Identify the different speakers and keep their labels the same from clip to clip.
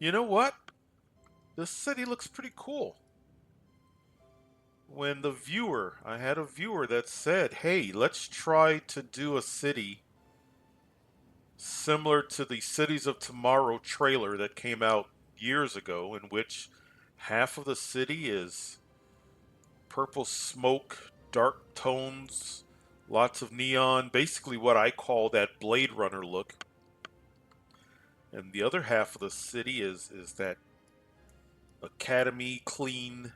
Speaker 1: You know what? This city looks pretty cool. When I had a viewer that said, hey, let's try to do a city similar to the Cities of Tomorrow trailer that came out years ago, in which half of the city is purple smoke, dark tones, lots of neon, basically what I call that Blade Runner look. And the other half of the city is that academy clean.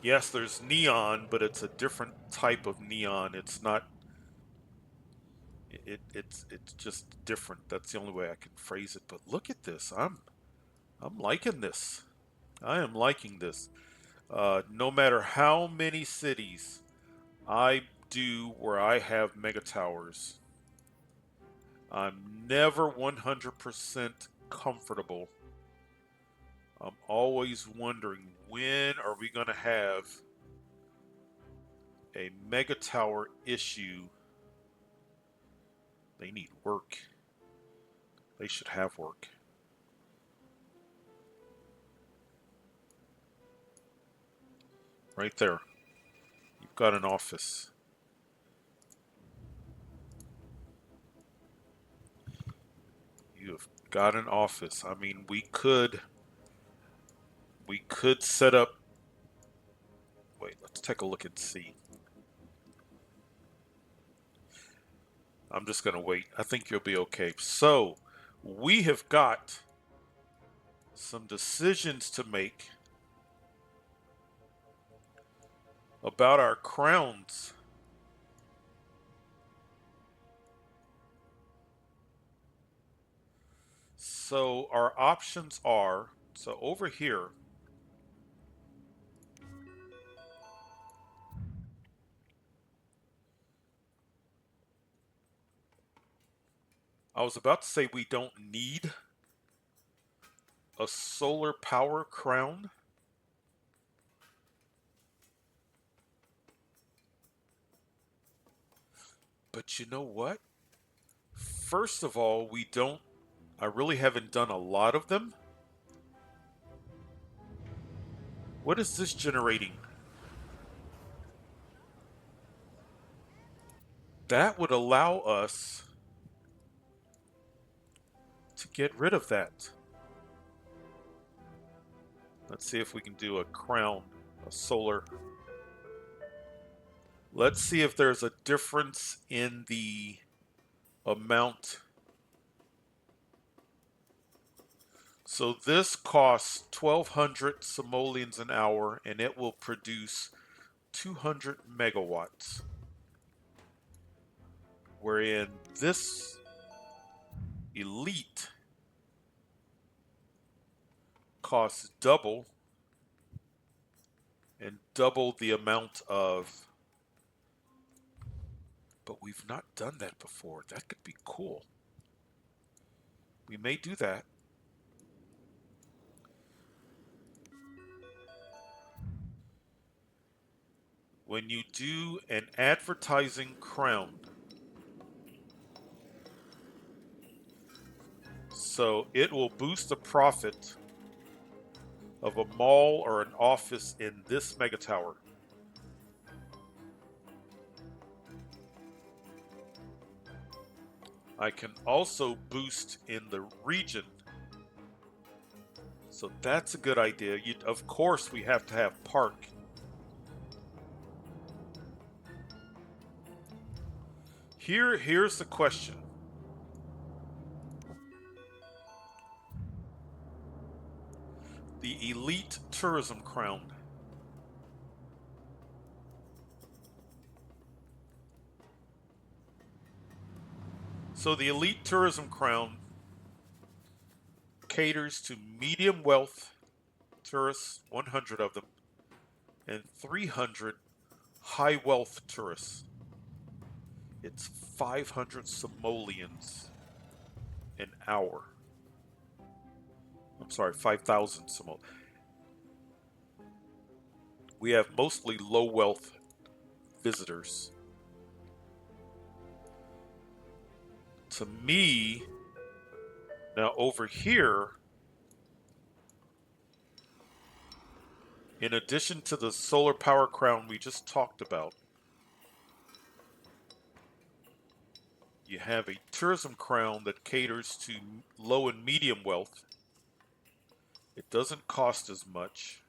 Speaker 1: Yes, there's neon, but it's a different type of neon. It's not it's just different. That's the only way I can phrase it. But look at this. I'm liking this. I am liking this. No matter how many cities I do where I have mega towers, I'm never 100% comfortable. I'm always wondering, when are we going to have a mega tower issue? They need work. They should have work. Right there. You've got an office. You have got an office. I mean, we could set up. Wait, let's take a look and see. I'm just going to wait. I think you'll be okay. So, we have got some decisions to make about our crowns. So, our options are, so over here, I was about to say we don't need a solar power crown. But you know what? First of all, I really haven't done a lot of them. What is this generating? That would allow us to get rid of that. Let's see if we can do a crown, a solar. Let's see if there's a difference in the amount. So this costs 1,200 simoleons an hour, and it will produce 200 megawatts. Wherein this elite costs double, and double the amount of. But we've not done that before. That could be cool. We may do that. When you do an advertising crown, so it will boost the profit of a mall or an office in this mega tower. I can also boost in the region. So that's a good idea. Of course, we have to have park. Here's the question. The elite tourism crown. So the elite tourism crown caters to medium wealth tourists, 100 of them, and 300 high wealth tourists. It's 500 simoleons an hour. I'm sorry, 5,000 simoleons. We have mostly low wealth visitors. To me, Now over here, in addition to the solar power crown we just talked about, you have a tourism crown that caters to low and medium wealth. It doesn't cost as much.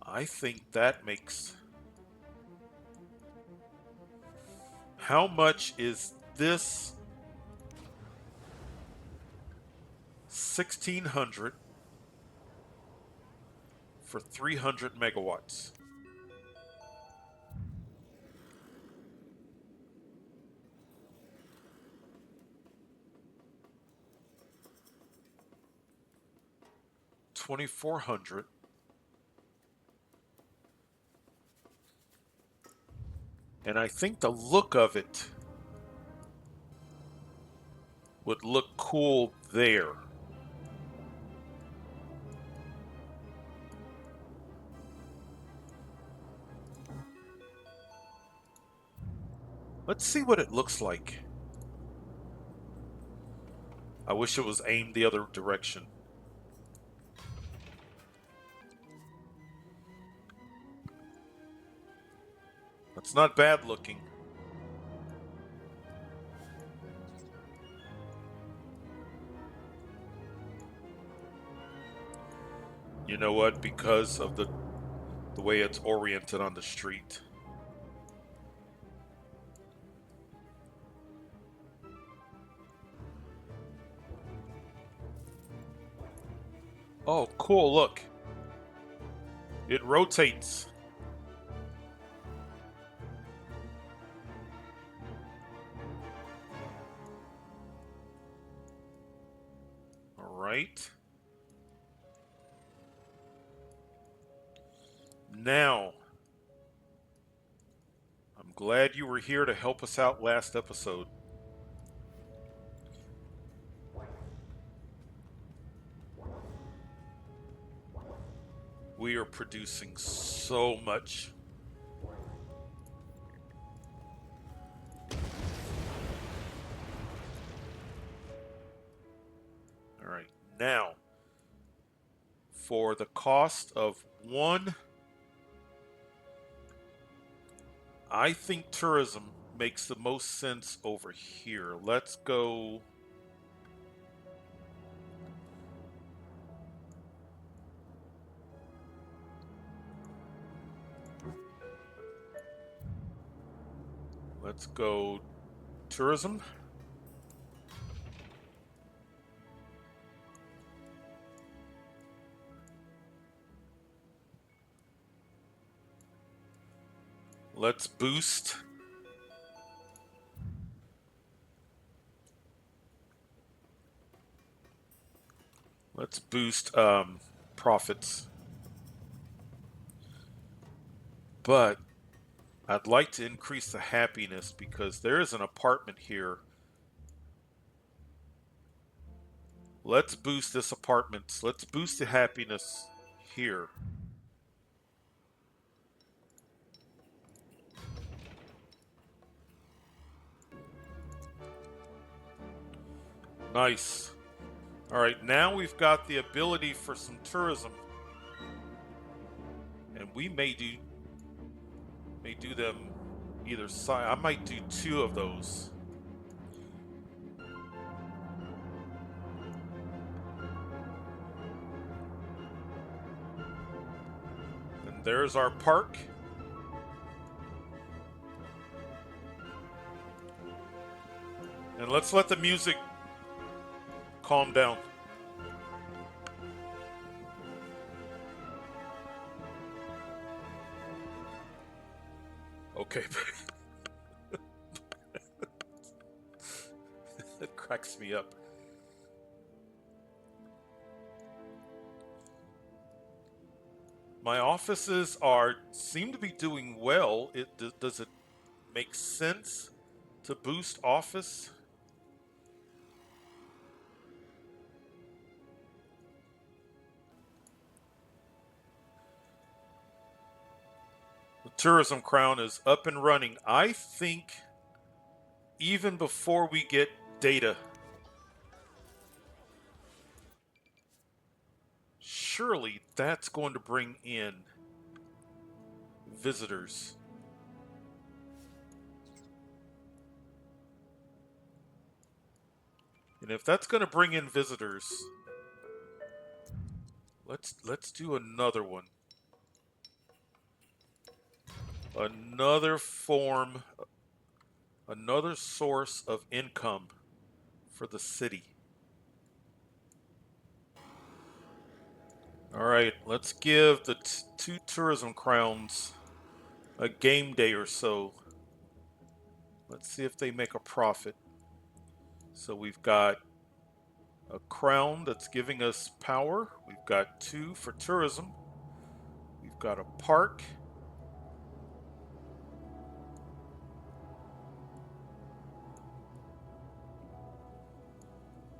Speaker 1: I think that makes... How much is this? 1,600 for 300 megawatts. $2,400. And I think the look of it would look cool there. Let's see what it looks like. I wish it was aimed the other direction. It's not bad looking. You know what? Because of the way it's oriented on the street. Oh, cool, look. It rotates. All right. Now, I'm glad you were here to help us out last episode. We are producing so much. All right, now, for the cost of one, I think tourism makes the most sense over here. Let's go. Let's go tourism. Let's boost. Let's boost profits. But I'd like to increase the happiness because there is an apartment here. Let's boost this apartment. Let's boost the happiness here. Nice. All right, now we've got the ability for some tourism. And we may do them either side. I might do 2 of those. And there's our park. And let's let the music calm down. Okay. It cracks me up. My offices seem to be doing well. Does it make sense to boost office? Tourism Crown is up and running. I think even before we get data, surely that's going to bring in visitors. And if that's going to bring in visitors, let's do another one. Another form, another source of income for the city. All right, let's give the two tourism crowns a game day or so. Let's see if they make a profit. So we've got a crown that's giving us power. We've got 2 for tourism. We've got a park.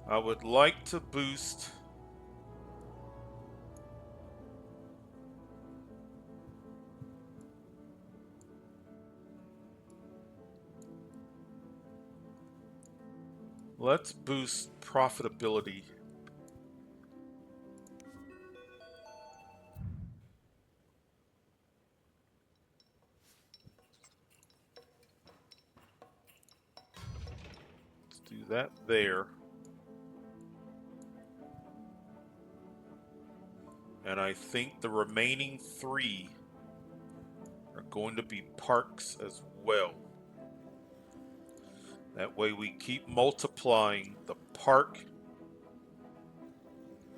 Speaker 1: I would like to boost let's boost profitability. Let's do that there. And I think the remaining 3 are going to be parks as well. That way we keep multiplying the park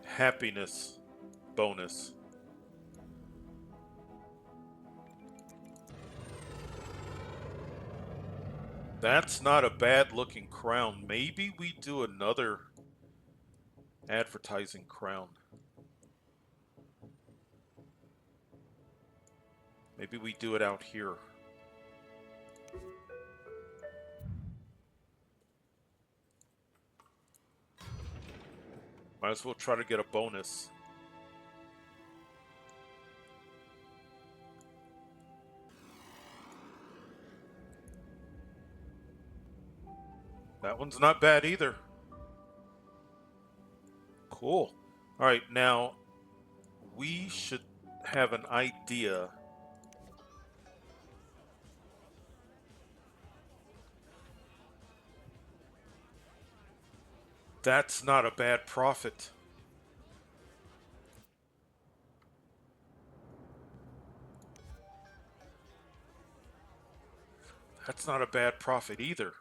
Speaker 1: happiness bonus. That's not a bad looking crown. Maybe we do another advertising crown. Maybe we do it out here. Might as well try to get a bonus. That one's not bad either. Cool. All right, now we should have an idea. That's not a bad profit. That's not a bad profit either.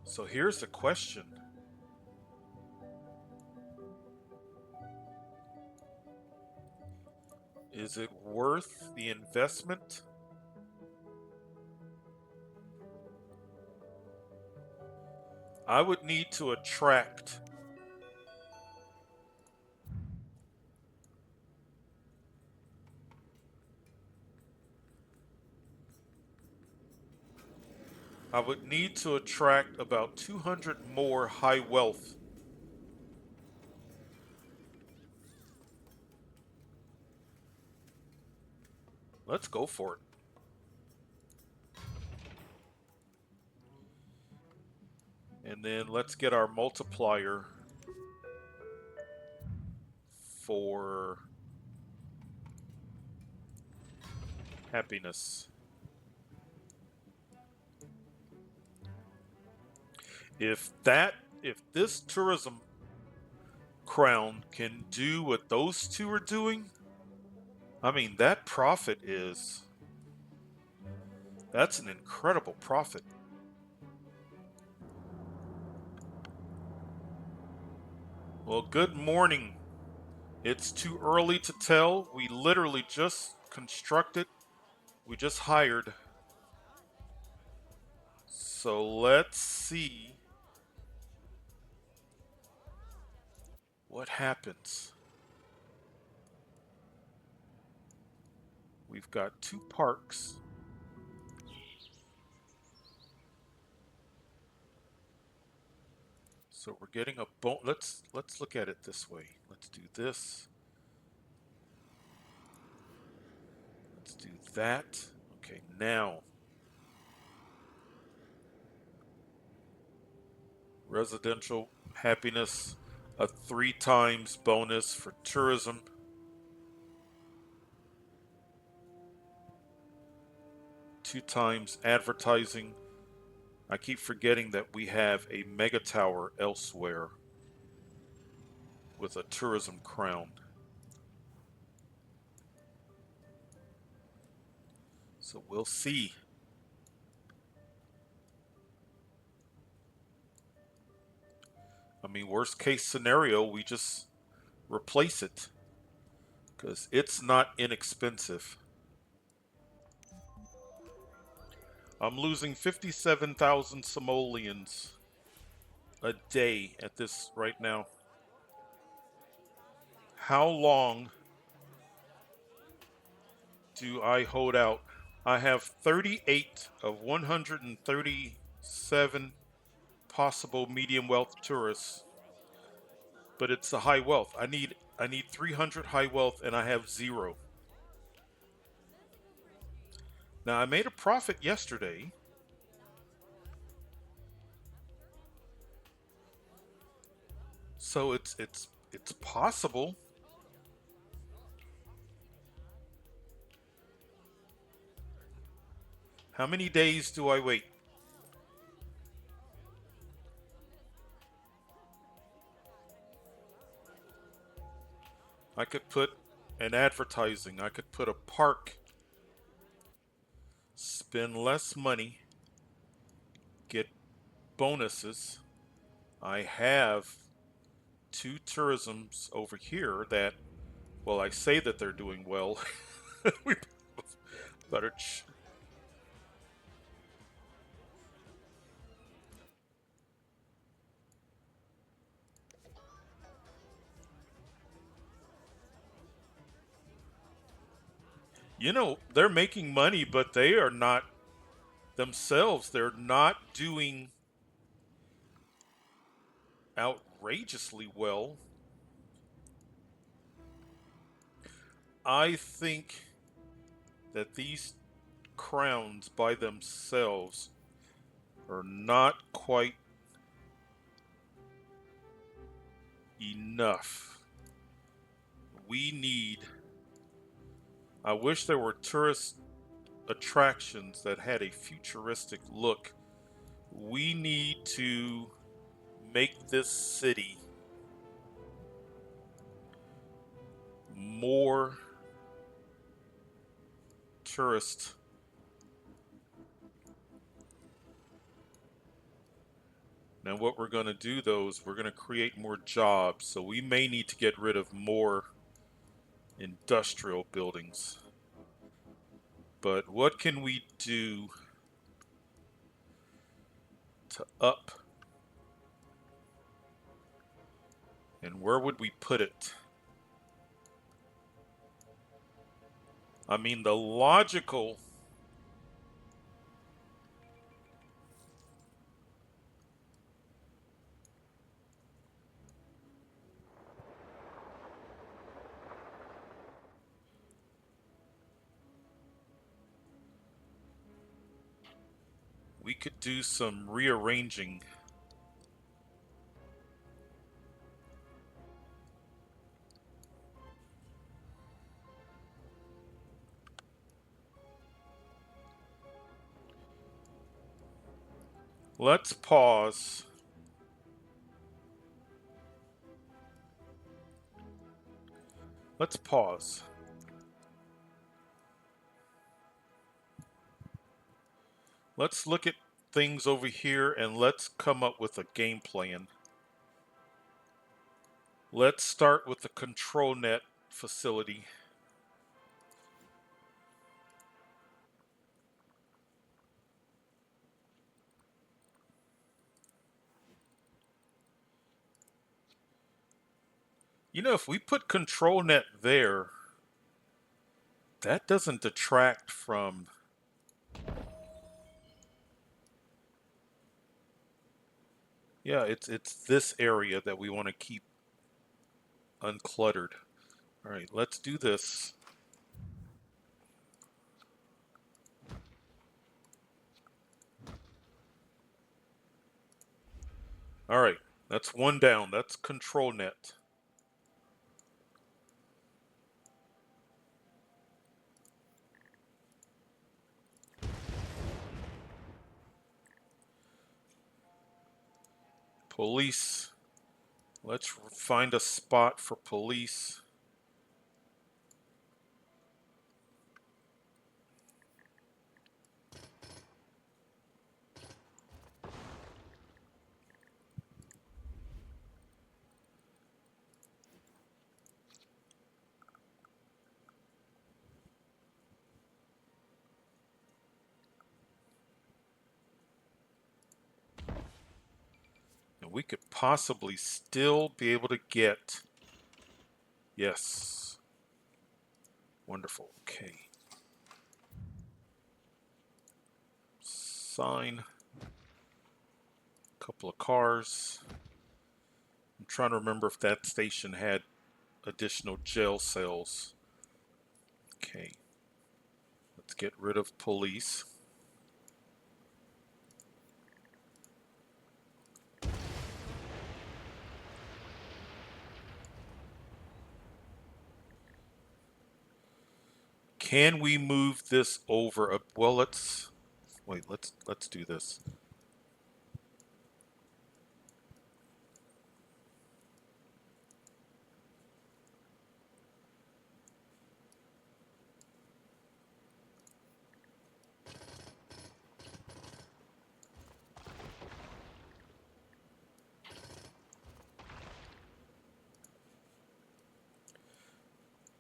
Speaker 1: So here's the question. Is it worth the investment? I would need to attract about 200 more high wealth. Let's go for it. And then let's get our multiplier for happiness. If this tourism crown can do what those 2 are doing, I mean that profit that's an incredible profit. Well, good morning. It's too early to tell. We literally just constructed. We just hired. So let's see what happens. We've got 2 parks. So we're getting a let's look at it this way. Let's do this. that. Okay, now residential happiness, a 3 times bonus for tourism, 2 times advertising. I keep forgetting that we have a Megatower elsewhere with a tourism crown. So we'll see. I mean, worst case scenario, we just replace it because it's not inexpensive. I'm losing 57,000 simoleons a day at this right now. How long do I hold out? I have 38 of 137 possible medium wealth tourists, but it's a high wealth. I need 300 high wealth and I have 0. Now I made a profit yesterday. So it's possible. How many days do I wait? I could put an advertising. I could put a park, spend less money, get bonuses. I have 2 tourisms over here that, well, I say that they're doing well. We better. They're making money, but they are not themselves. They're not doing outrageously well. I think that these crowns by themselves are not quite enough. We need. I wish there were tourist attractions that had a futuristic look. We need to make this city more tourist. Now, what we're going to do, though, is we're going to create more jobs. So we may need to get rid of more industrial buildings. But what can we do to up? And where would we put it? I mean, the logical. We could do some rearranging. Let's pause. Let's pause. Let's look at things over here and let's come up with a game plan. Let's start with the control net facility. If we put control net there, that doesn't detract from. Yeah, it's this area that we want to keep uncluttered. All right, let's do this. All right, that's one down. That's control net. Police. Let's find a spot for police. And we could possibly still be able to get. Yes. Wonderful. Okay. Sign. Couple of cars. I'm trying to remember if that station had additional jail cells. Okay. Let's get rid of police. Can we move this over? Well, let's wait. Let's do this.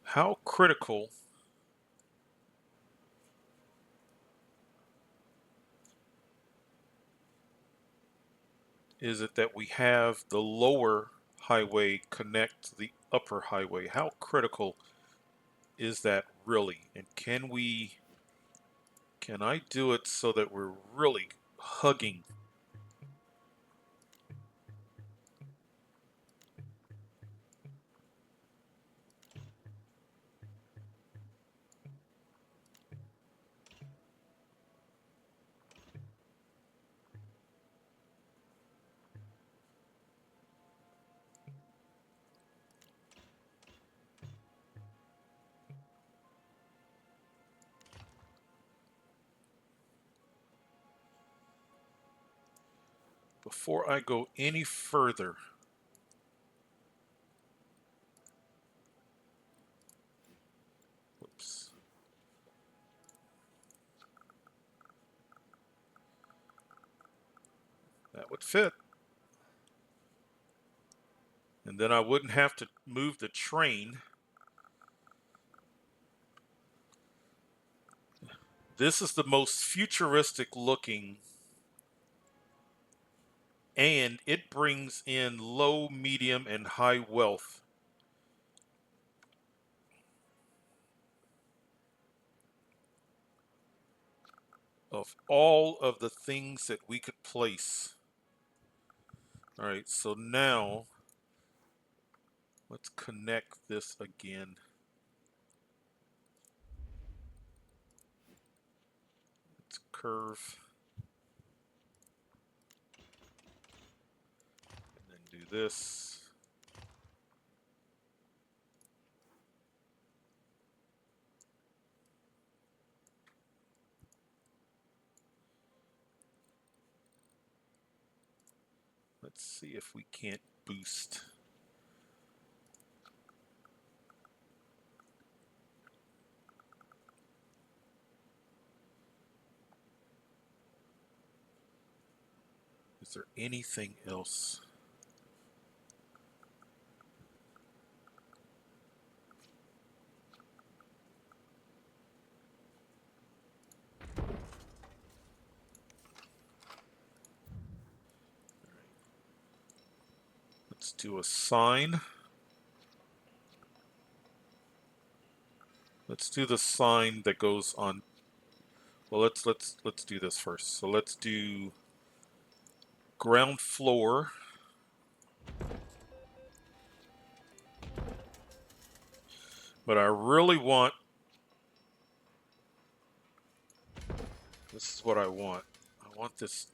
Speaker 1: How critical is it that we have the lower highway connect to the upper highway? How critical is that really? And can I do it so that we're really hugging? Before I go any further, whoops. That would fit. And then I wouldn't have to move the train. This is the most futuristic looking, and it brings in low, medium, and high wealth. Of all of the things that we could place. All right, so now let's connect this again. Let's curve. And then do this. Let's see if we can't boost. Is there anything else? Let's do a sign. Let's do the sign that goes on. Well, let's do this first. So let's do ground floor. But I really want, this is what I want. I want this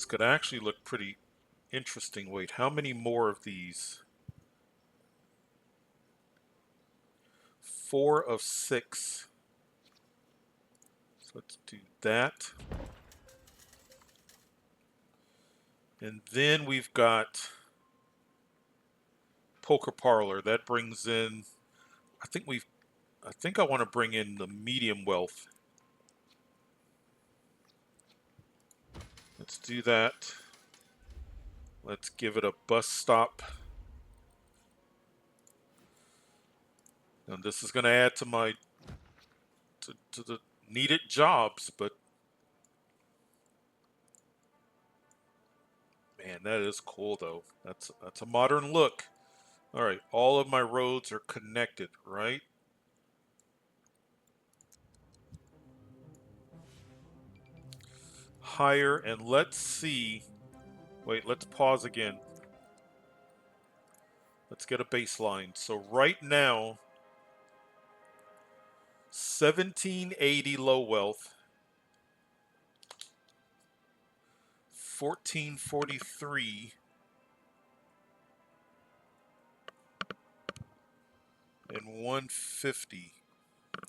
Speaker 1: could actually look pretty Interesting. Wait, how many more of these? 4 of 6. So let's do that. And then we've got Poker Parlor. That brings in, I think I want to bring in the medium wealth. Let's do that. Let's give it a bus stop. And this is going to add to my to the needed jobs, but man, that is cool though. That's a modern look. All right, all of my roads are connected, right? Higher, and let's see. Wait, let's pause again. Let's get a baseline. So right now, 1780 low wealth, 1443, and 150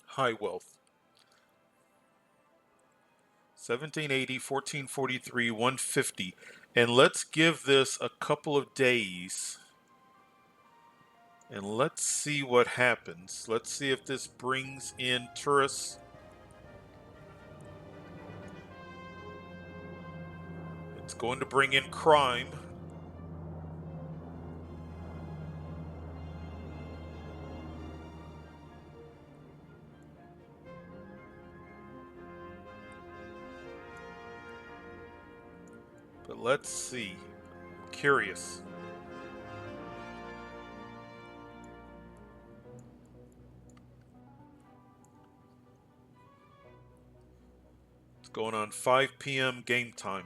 Speaker 1: high wealth. 1780, 1443, 150. And let's give this a couple of days. And let's see what happens. Let's see if this brings in tourists. It's going to bring in crime. But let's see. I'm curious. It's going on 5 p.m. game time.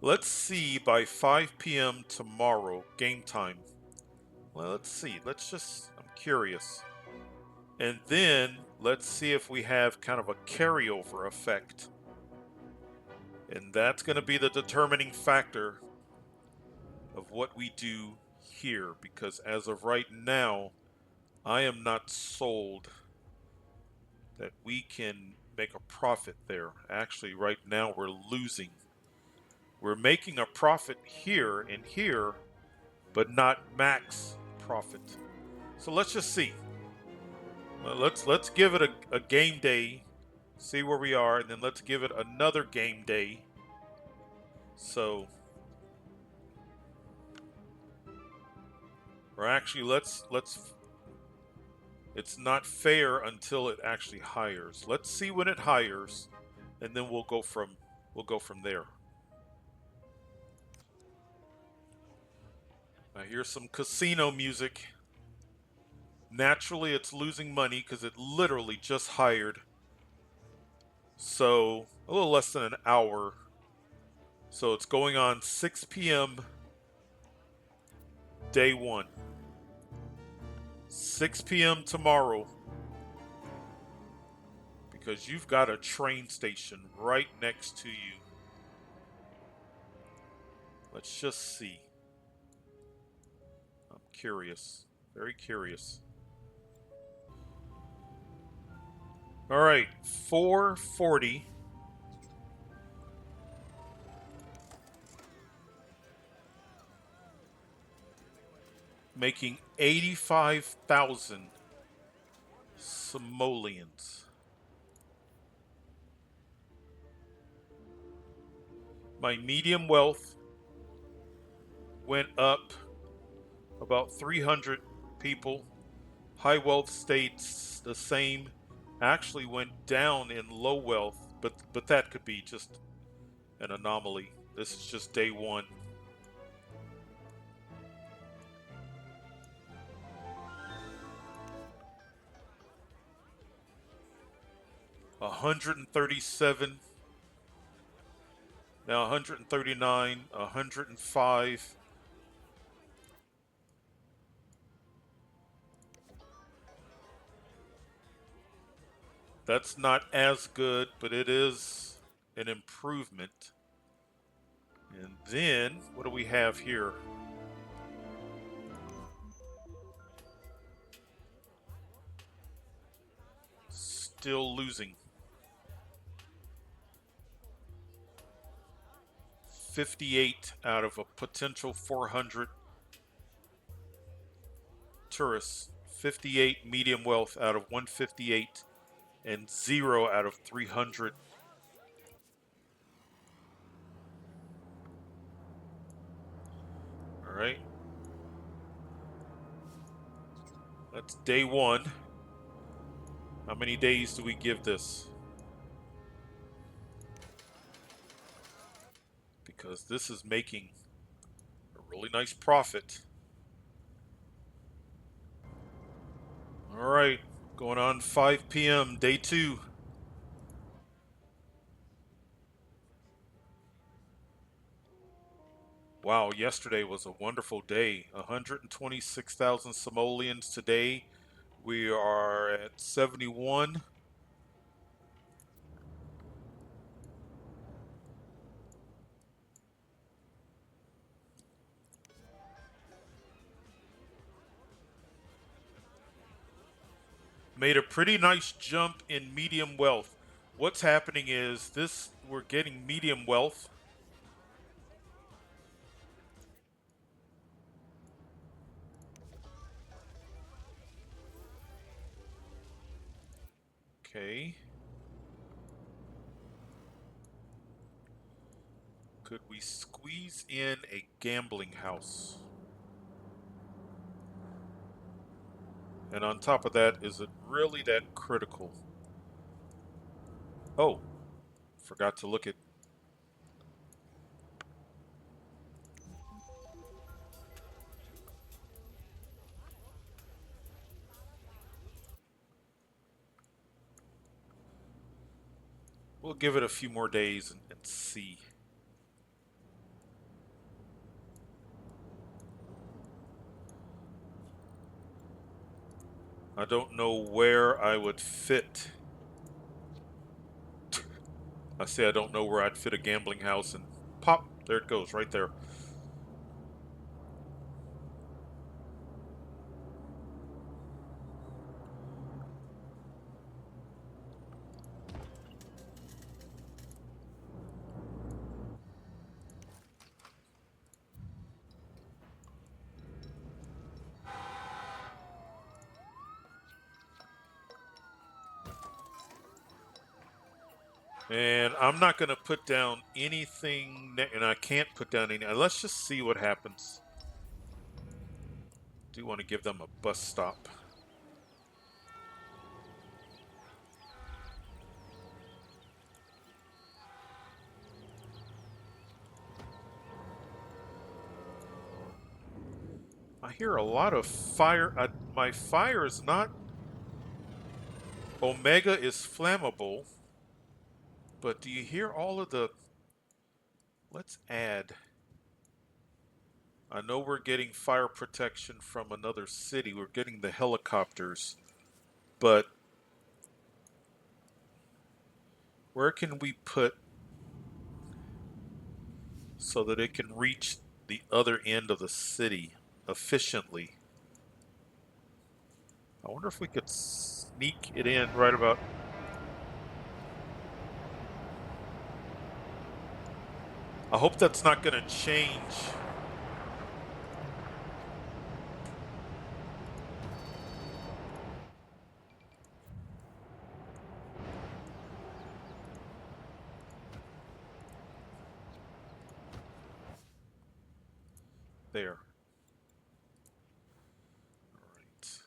Speaker 1: Let's see by 5 p.m. tomorrow, game time. Well, let's see. I'm curious. And then let's see if we have kind of a carryover effect. And that's going to be the determining factor of what we do here. Because as of right now, I am not sold that we can make a profit there. Actually, right now we're losing. We're making a profit here and here, but not max profit. So let's just see. Let's give it a game day, see where we are, and then let's give it another game day. So, or actually, let's. It's not fair until it actually hires. Let's see when it hires, and then we'll go from there. I hear some casino music. Naturally, it's losing money because it literally just hired. So, a little less than an hour. So, it's going on 6 p.m. day 1. 6 p.m. tomorrow. Because you've got a train station right next to you. Let's just see. I'm curious. Very curious. All right, 440. Making 85,000 simoleons. My medium wealth went up about 300 people. High wealth stayed the same. Actually went down in low wealth, but that could be just an anomaly. This is just day 1. 137, now 139, 105. That's not as good, but it is an improvement. And then, what do we have here? Still losing. 58 out of a potential 400 tourists. 58 medium wealth out of 158 and 0 out of 300. All right. That's day one. How many days do we give this? Because this is making a really nice profit. All right, going on 5 p.m., day two. Wow, yesterday was a wonderful day. 126,000 simoleons today. We are at 71. Made a pretty nice jump in medium wealth. What's happening is this, we're getting medium wealth. Okay. Could we squeeze in a gambling house? And on top of that, is it really that critical? Oh, forgot to look at. We'll give it a few more days and see. I don't know where I would fit. I say I don't know where I'd fit a gambling house, and pop, there it goes, right there. And I'm not going to put down anything, and I can't put down any. Let's just see what happens. Do want to give them a bus stop. I hear a lot of fire. My fire is not. Omega is flammable. But do you hear all of the. Let's add. I know we're getting fire protection from another city. We're getting the helicopters. But where can we put so that it can reach the other end of the city efficiently? I wonder if we could sneak it in right about. I hope that's not going to change. There. All right.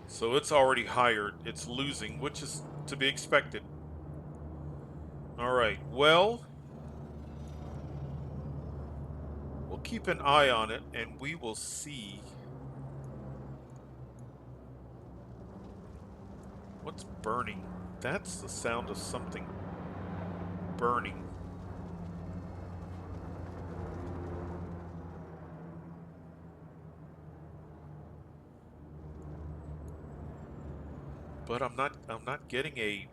Speaker 1: So it's already hired. It's losing, which is to be expected. All right. Well, we'll keep an eye on it and we will see what's burning. That's the sound of something burning. But I'm not getting a.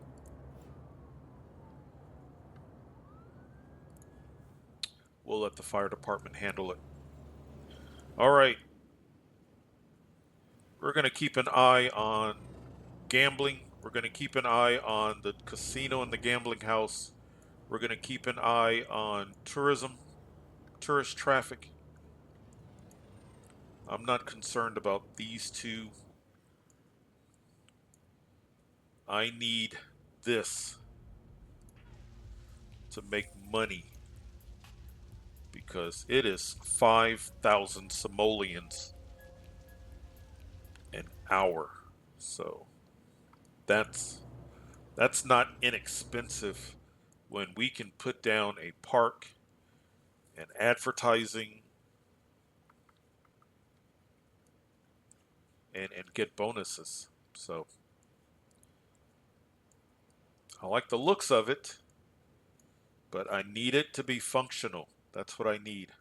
Speaker 1: We'll let the fire department handle it. All right. We're going to keep an eye on gambling. We're going to keep an eye on the casino and the gambling house. We're going to keep an eye on tourism, tourist traffic. I'm not concerned about these two. I need this to make money because it is 5,000 simoleons an hour. So that's that's not inexpensive when we can put down a park and advertising and get bonuses. So I like the looks of it, but I need it to be functional. That's what I need.